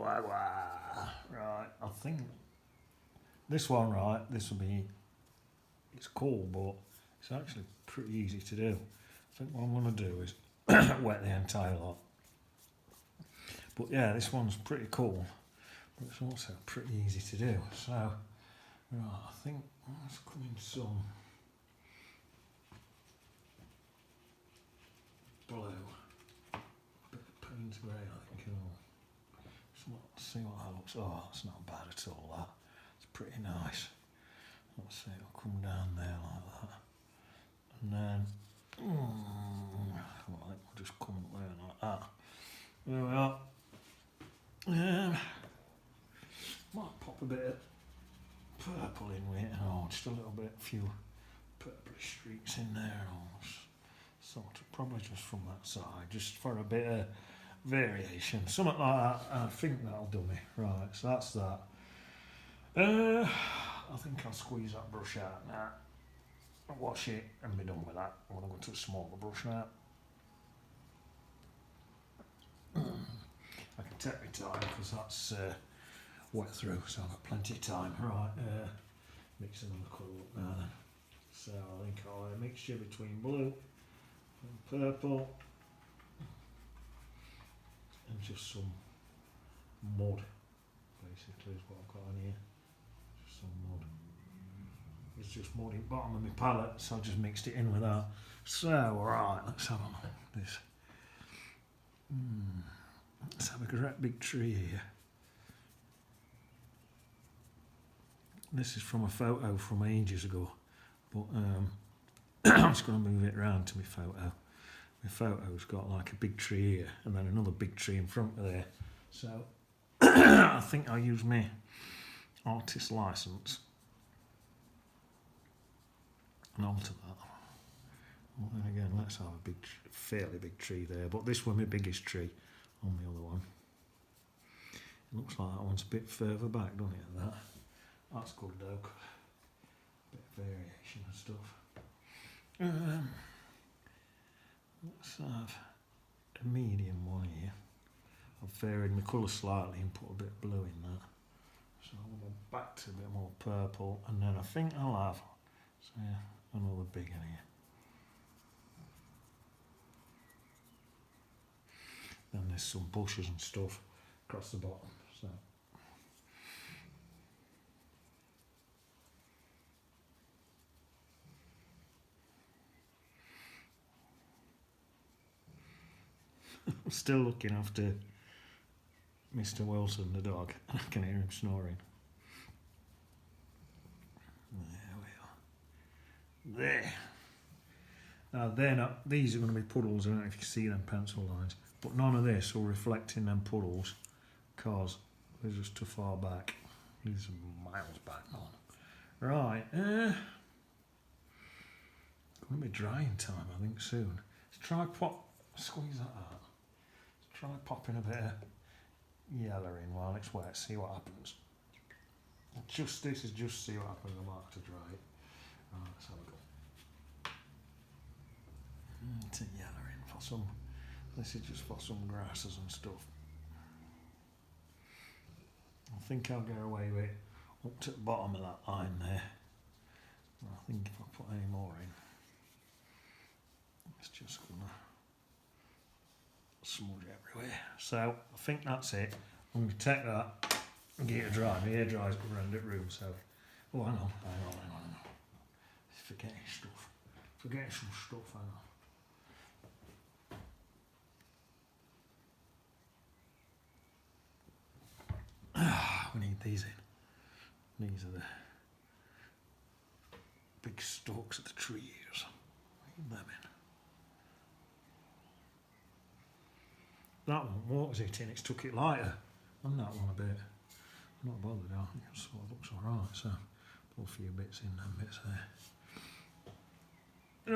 Right, I think this one, right, this will be, it's cool, but it's actually pretty easy to do. I think what I'm going to do is wet the entire lot. But yeah, this one's pretty cool, but it's also pretty easy to do. So, right, I think let's come in some blue, a bit of Payne's grey, I think. Let's see what that looks. Oh, that's not bad at all. That it's pretty nice. Let's see, it'll come down there like that, and then well, I think we'll just come up there like that. There we are. Might pop a bit of purple in with it. Oh, just a little bit, a few purplish streaks in there. Sort of, probably just from that side, just for a bit of variation, something like that. I think that'll do me. Right, so that's that. I think I'll squeeze that brush out now, wash it, and be done with that. I'm going to go to a smaller brush now. I can take my time because that's wet through, so I've got plenty of time. Right, mixing on the colour up now then. So I think I'll have a mixture between blue and purple and just some mud, basically, is what I've got on here. Just some mud. It's just mud in the bottom of my palette, so I just mixed it in with that. So, alright, let's have a look at this. Let's have a great big tree here. This is from a photo from ages ago, but I'm just going to move it around to my photo. My photo's got like a big tree here and then another big tree in front of there. So I think I'll use my artist license and alter that. Well, then again, let's have a big, fairly big tree there, but this was my biggest tree on the other one. It looks like that one's a bit further back, doesn't it? That's good though. Bit of variation and stuff. Let's have a medium one here. I've varied my colour slightly and put a bit of blue in that. So I'll go back to a bit more purple, and then I think I'll have another big one here. Then there's some bushes and stuff across the bottom. So I'm still looking after Mr. Wilson, the dog. I can hear him snoring. There we are. There. Now they're not, these are going to be puddles. I don't know if you can see them pencil lines, but none of this will reflect in them puddles because they're just too far back. These are miles back on. Right. Going to be drying time, I think, soon. Let's try squeeze that out. Let's try popping a bit of yellow in while it's wet, see what happens. This is just see what happens. I might have to dry it. Right, let's have a go. It's a yellow in for some. This is just for some grasses and stuff. I think I'll get away with up to the bottom of that line there. I think if I put any more in, it's just gonna smudge everywhere. So I think that's it. I'm gonna take that and get it dry. My hair dries around that room, so hang on. Forgetting some stuff, hang on. We need these in. These are the big stalks of the trees. We need them in. That one, water's hitting, it's took it lighter. And that one a bit. I'm not bothered, I think it sort of looks alright, so put a few bits in them bits there.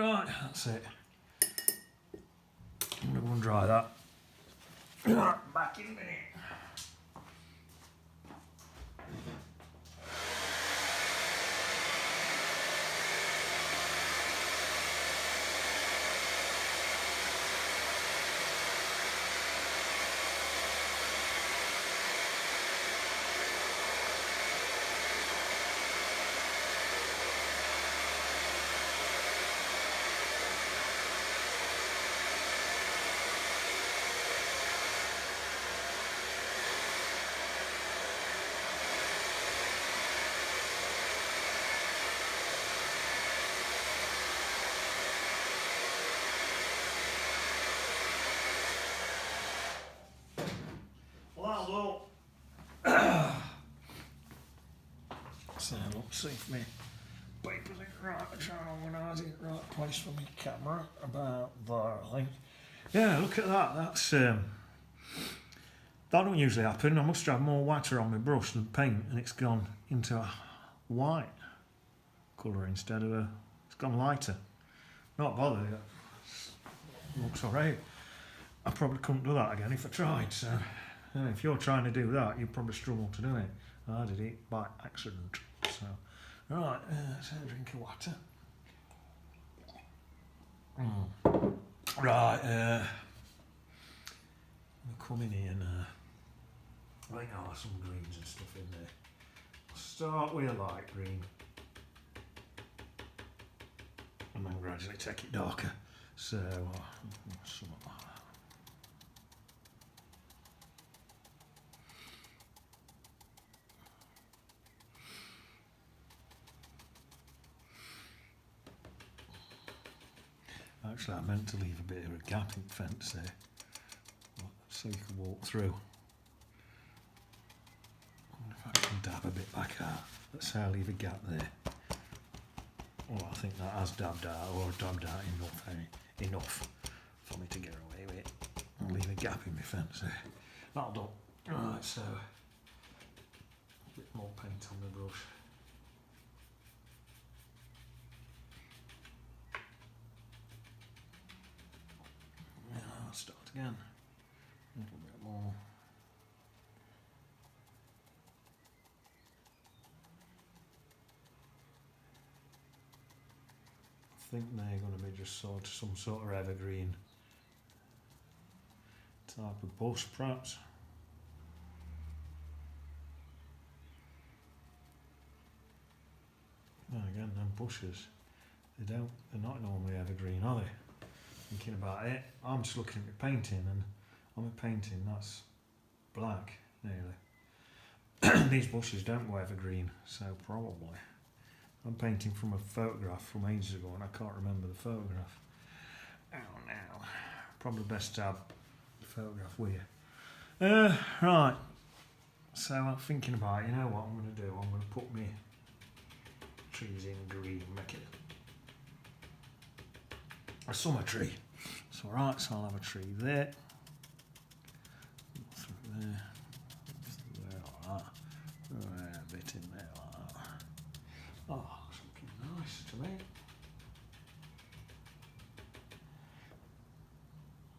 Right, that's it. I'm going to go and dry that. Right, back in a minute. So let's see if my paper's in right, I try and organise it in the right place for my camera. About there, I think. Yeah, look at that. That's that don't usually happen. I must have more water on my brush than paint, and it's gone into a white colour instead of a. It's gone lighter. Not bothered. It looks alright. I probably couldn't do that again if I tried. So, if you're trying to do that, you'd probably struggle to do it. I did it by accident. So, right, let's have a drink of water. Right, we'll come in here now. I think I'll have some greens and stuff in there. I'll start with a light green. And then gradually take it darker. So, some of that. Actually, I meant to leave a bit of a gap in the fence there, so you can walk through. And if I can dab a bit back out, let's say I leave a gap there. Well, I think that has dabbed out, or dabbed out enough for me to get away with it. I'll leave a gap in my fence there. That'll do. Right, so a bit more paint on the brush. I'll start again. A little bit more. I think they're going to be just some sort of evergreen type of bush, perhaps. And again, them bushes, they're not normally evergreen, are they? Thinking about it, I'm just looking at my painting, and on my painting that's black nearly. These bushes don't go evergreen, so probably. I'm painting from a photograph from ages ago and I can't remember the photograph. Oh no, probably best to have the photograph with you. Right, so I'm thinking about it, you know what I'm going to do, I'm going to put my trees in green, make it a summer tree. So right, so I'll have a tree there, through there, like that, a bit in there like that. Oh, it's looking nice to me.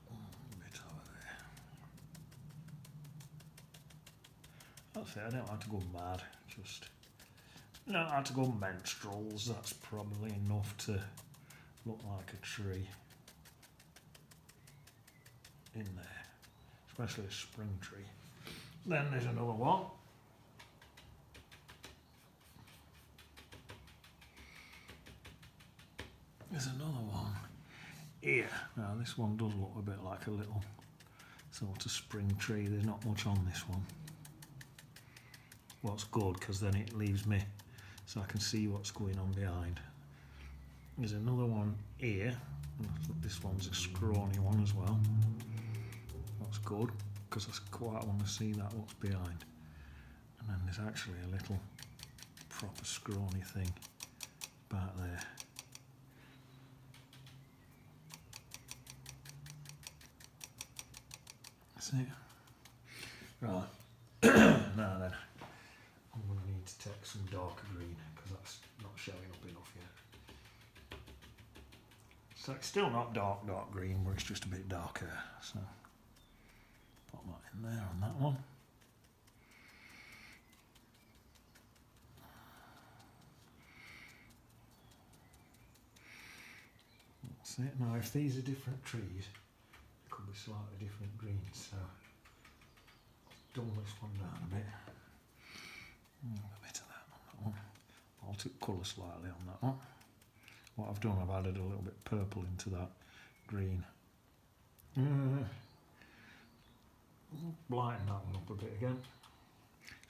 A bit over there. That's it, I don't have to go mad, just don't have to go menstruals, that's probably enough to look like a tree in there, especially a spring tree. Then there's another one. There's another one here. Now this one does look a bit like a little sort of spring tree. There's not much on this one. What's good, because then it leaves me so I can see what's going on behind. There's another one here. This one's a scrawny one as well. That's good, because I quite want to see that what's behind. And then there's actually a little proper scrawny thing back there. See? Right. Now then, I'm going to need to take some darker green, because that's not showing up enough yet. So it's still not dark green, but it's just a bit darker. So put that in there on that one. That's it. Now if these are different trees, they could be slightly different greens, so dull this one down a bit. A bit of that on that one. Alter colour slightly on that one. What I've done, I've added a little bit purple into that green. Lighten that one up a bit again.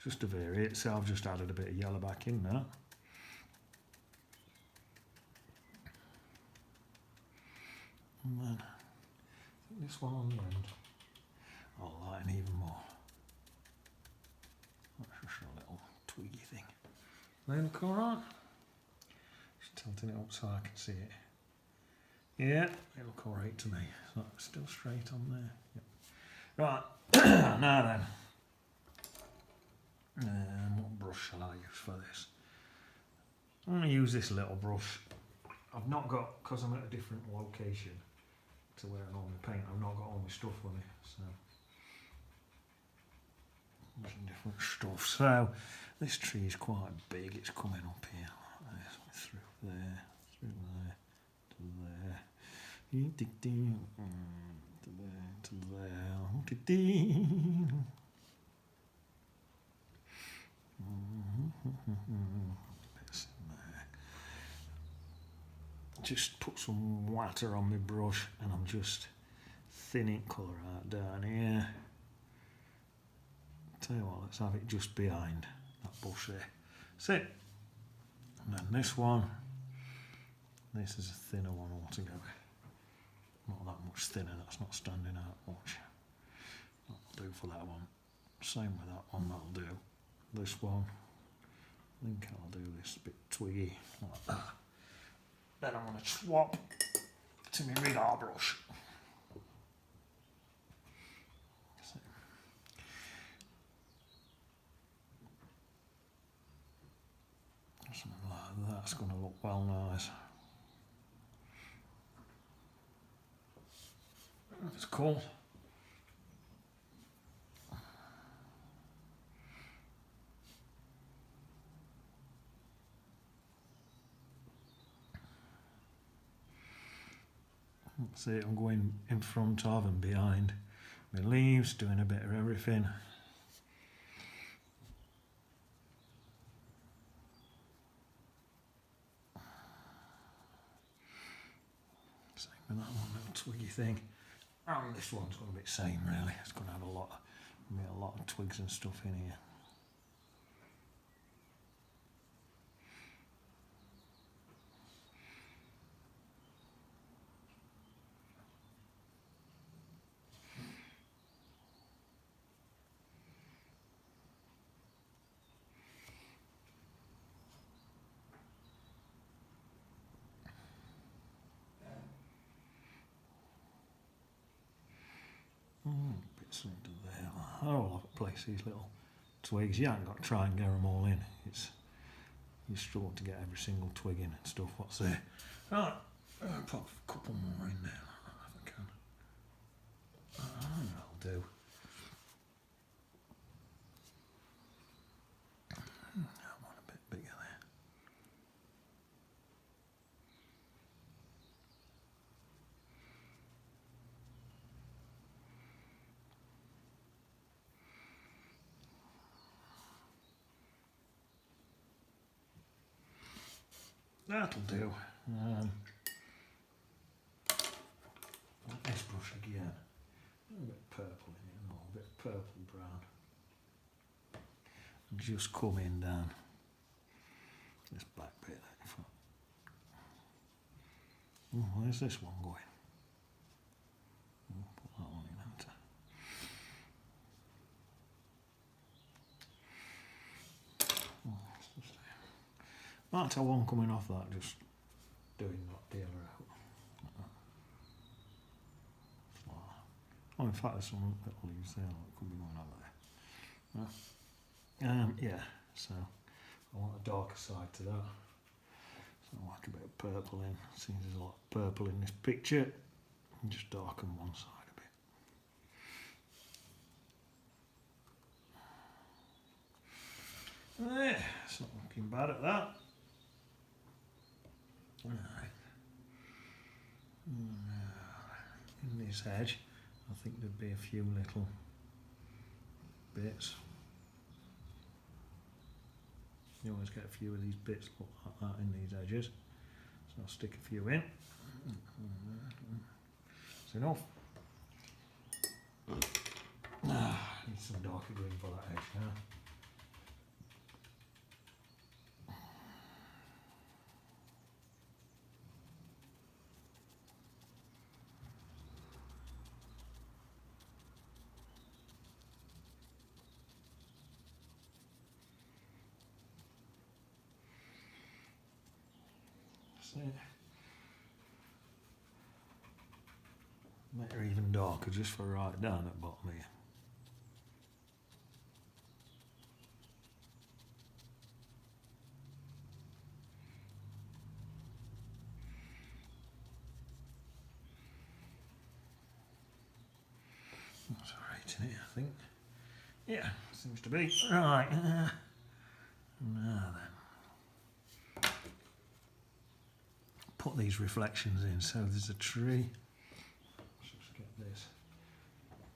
Just to vary it, so I've just added a bit of yellow back in now. And then I think this one on the end, I'll lighten even more. That's just a little twiggy thing. They look alright. Just tilting it up so I can see it. Yeah, they look alright to me. So it's still straight on there. Yep. Right, now then. What brush shall I use for this? I'm going to use this little brush. I've not got, because I'm at a different location to where I normally paint, I've not got all my stuff with me. So, some different stuff. So, this tree is quite big. It's coming up here like this, through there, to there, to there, to there. Bits in there. Just put some water on my brush, and I'm just thinning colour out down here. Tell you what, let's have it just behind that bush there. That's it. And then this one. This is a thinner one altogether. Not that much thinner, that's not standing out much. That'll do for that one. Same with that one, that'll do. This one, I think I'll do this a bit twiggy, like that. Then I'm going to swap to my radar brush. Something like that's going to look well nice. That's cool. See, I'm going in front of and behind my leaves, doing a bit of everything. Same with that one little twiggy thing. And this one's going to be the same really. It's going to have a lot of twigs and stuff in here. Bits into there. All over the place, these little twigs. You haven't got to try and get them all in. You struggle to get every single twig in and stuff. What's there? Right, I'll pop a couple more in there if I can. That'll do. I want a bit bigger there. That'll do. This brush again. A bit of purple in it, a bit of purple brown. And just coming down this black bit. Where's this one going? Put that one in after. Might tell one coming off that, just doing that dealer out. Oh, in fact, there's some little leaves there that could be going over there. Yeah, so I want a darker side to that. So I like a bit of purple in. Seems there's a lot of purple in this picture. And just darken one side a bit. There, it's not looking bad at that. Right. In this edge, I think there'd be a few little bits. You always get a few of these bits look like that in these edges. So I'll stick a few in. That's enough. Need some darker green for that edge now. That's it. Make her even darker just for right down at the bottom here. That's right in it, I think. Yeah, seems to be. Right. Now then. Put these reflections in. So there's a tree. Let's just get this.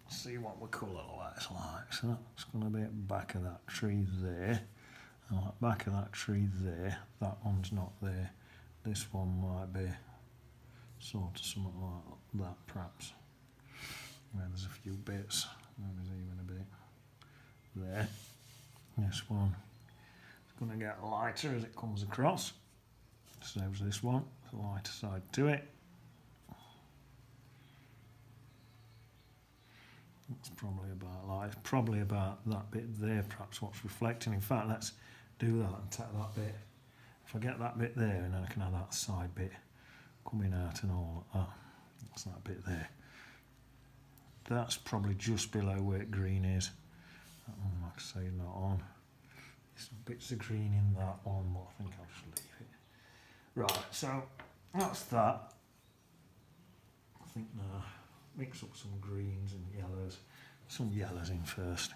See what the colour lights like. So that's going to be at the back of that tree there. And at the back of that tree there. That one's not there. This one might be sort of something like that, perhaps. Where there's a few bits. There's even a bit there. This one is going to get lighter as it comes across. So there's this one, the lighter side to it. It's probably about light. It's probably about that bit there, perhaps what's reflecting. In fact, let's do that and take that bit. If I get that bit there, and then I can have that side bit coming out and all that. That's that bit there. That's probably just below where green is. That one, like I say, not on. There's some bits of green in that one, but I think I'll just leave it. Right, so that's that. I think now mix up some greens and yellows. Some yellows in first.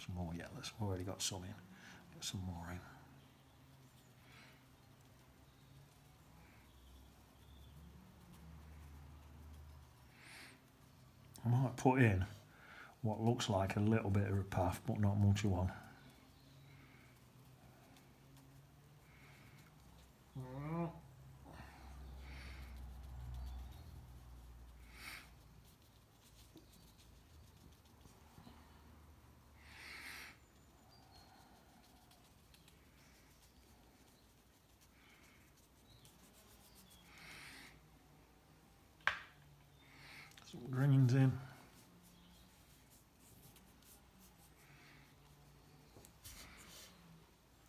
Some more yellows. I've already got some in. Get some more in. I might put in what looks like a little bit of a path, but not much of one. Some greens in.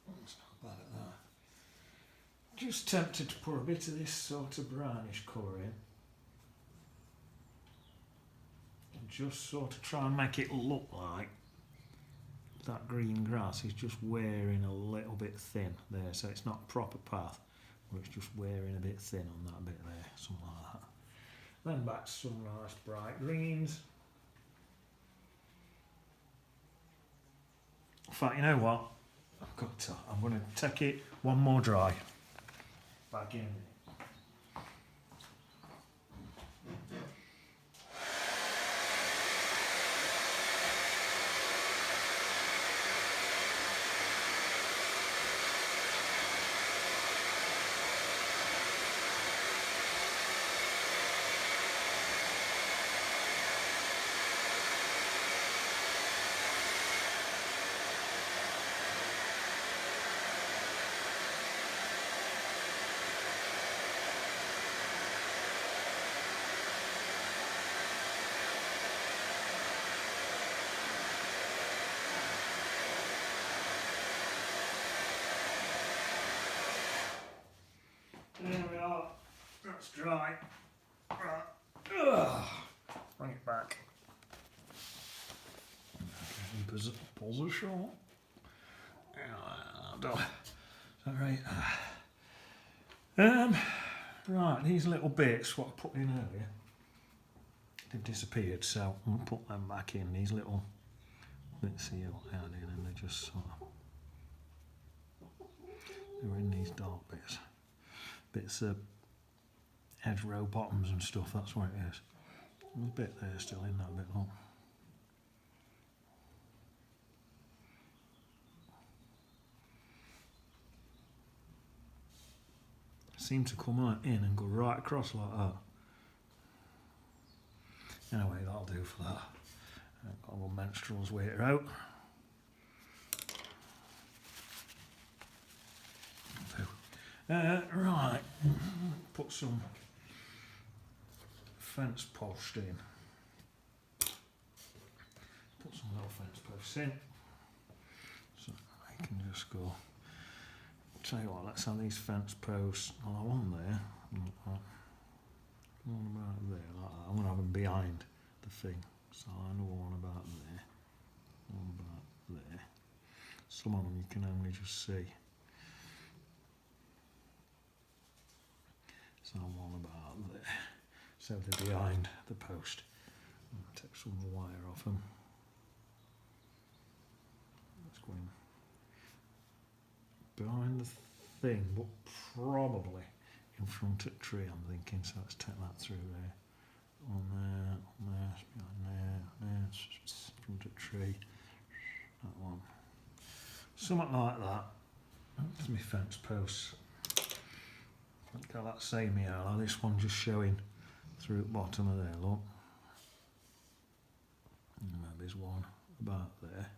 That's not bad at that. Just tempted to put a bit of this sort of brownish colour in. And just sort of try and make it look like that green grass is just wearing a little bit thin there. So it's not a proper path, but it's just wearing a bit thin on that bit there. Something like that. Then back to some nice bright greens. In fact, you know what? I'm going to take it one more dry. Back in. There we are. That's dry. Right. Bring it back. Position. Sorry. Right, these little bits, what I put in earlier, they've disappeared, so I'm going to put them back in. These little bits here down in, and they're just sort of, they're in these dark bits. Bits of hedgerow bottoms and stuff, that's where it is. There's a bit there still in that bit, look. Seem to come out in and go right across like that. Anyway, that'll do for that. I've got a little menstruals waiter out. Right, put some fence post in. Put some little fence posts in. So I can just go tell you what, let's have these fence posts. Well, I want there. One about there, like that. I'm going to have them behind the thing. So I know one about there. One about there. Some of them you can only just see. So one about there. So they're behind the post. I'll take some wire off them. Let's go in behind the thing, but probably in front of the tree, I'm thinking. So let's take that through there. On there, behind there, front of the tree. That one. Something like that. That's my fence posts. Look at that same yellow. This one just showing through the bottom of there, look. And there's one about there.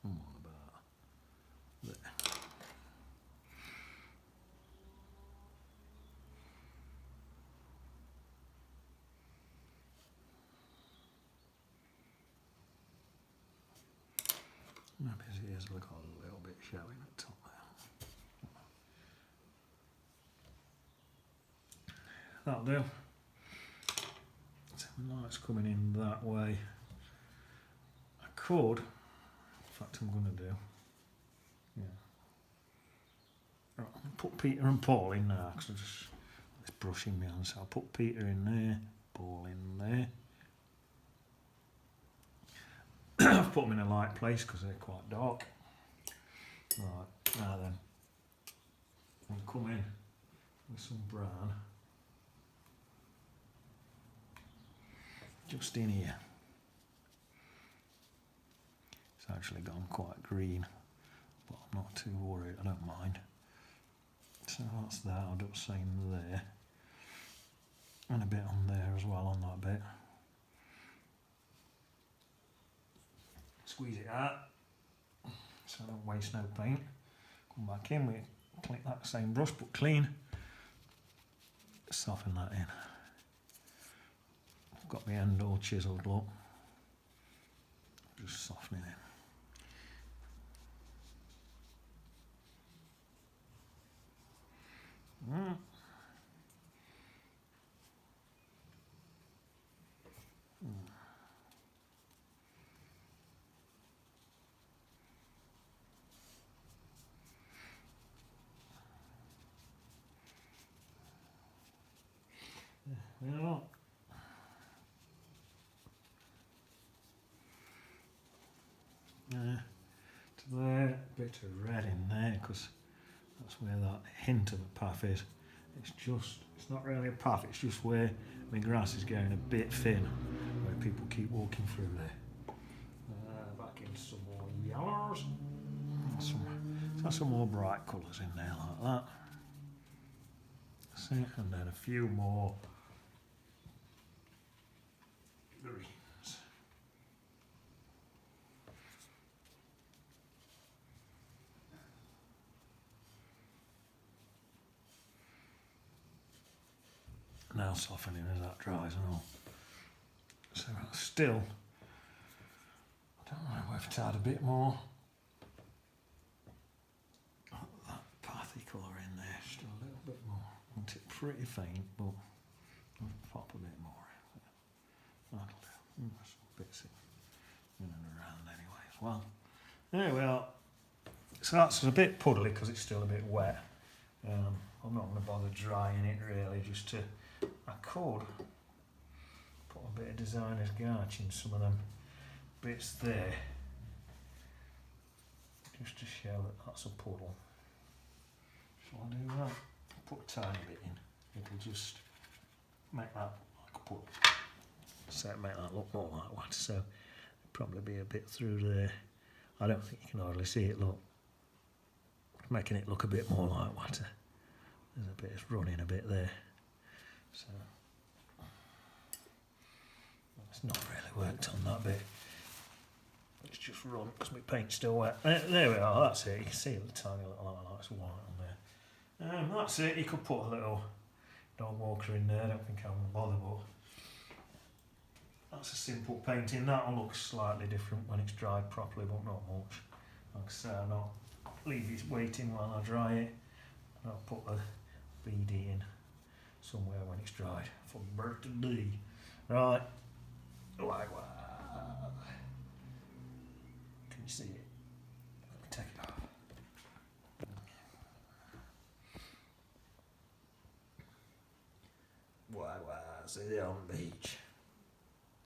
And one about there. Maybe his ears look a little bit showing at the top there. That'll do. So the light's coming in that way. I could, in fact I'm going to do, yeah. Right, I'll put Peter and Paul in now, because it's brushing me on, so I'll put Peter in there, Paul in there. I've put them in a light place because they're quite dark. Right, now then, I'll come in with some brown. Just in here. It's actually gone quite green, but I'm not too worried, I don't mind. So that's that, I'll do the same there. And a bit on there as well, on that bit. Squeeze it out, so I don't waste no paint. Come back in, we click that same brush, but clean. Soften that in. I've got my end all chiselled, look. Just softening it. Yeah. To there, a bit of red in there, because that's where that hint of a path is. It's not really a path, it's just where my grass is going a bit thin, where people keep walking through there. Back into some more yellows. Some more bright colours in there like that. See, and then a few more greens. Now softening as that dries and all. So still, I don't know whether to add a bit more of that pathy colour in there, just a little bit more. I want it pretty faint, but I'll pop a bit more in. That'll do. Some bits in and around anyway as well. There we are. So that's a bit puddly because it's still a bit wet. I'm not going to bother drying it really, just to, I could put a bit of designer's garch in some of them bits there, just to show that that's a puddle. Shall I do that? Put a tiny bit in, it'll just make that like a puddle. So make that look more like water, so there'll probably be a bit through there. I don't think you can hardly see it, look. Making it look a bit more like water. There's a bit, it's running a bit there. So, it's not really worked on that bit. It's just run, because my paint's still wet. There we are, that's it. You can see the tiny little highlights white on there. That's it, you could put a little dog walker in there, I don't think I would bother, but that's a simple painting. That'll look slightly different when it's dried properly, but not much. Like I say, I'm not leave it waiting while I dry it, and I'll put a beadie in somewhere when it's dried for birthday. Right. Wag wag. Can you see it? Let me take it off. Wag wag. See it on the beach.